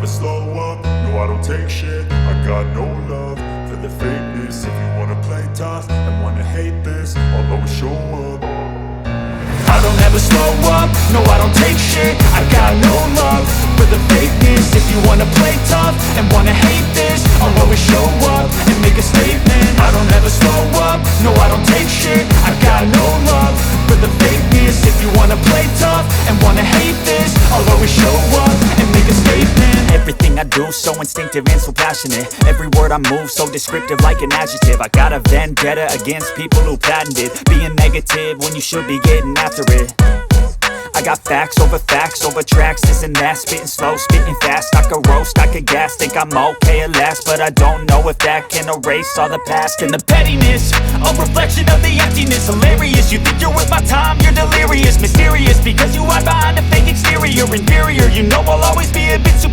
slow up, no I don't take shit. I got no love for the fakeness. If you wanna play tough and wanna hate this, I'll always show up. I don't ever slow up, no I don't take shit. I got no love for the fakeness. If you wanna play tough and wanna hate this, I'll always show up and make a statement. I don't ever slow up, no I don't take shit. I got no love for the fakeness. If you wanna play tough and wanna hate this, I'll always show up and make a statement. Everything I do so instinctive and so passionate. Every word I move so descriptive like an adjective. I got a vendetta against people who patented being negative when you should be getting after it. I got facts over tracks, this and that. Spitting slow, spitting fast. I could roast, I could gas. Think I'm okay at last, but I don't know if that can erase all the past. And the pettiness, a reflection of the emptiness. Hilarious, you think you're worth my time, you're delirious. Mysterious, because you hide behind a fake exterior. Inferior, you know I'll always be a bit superior.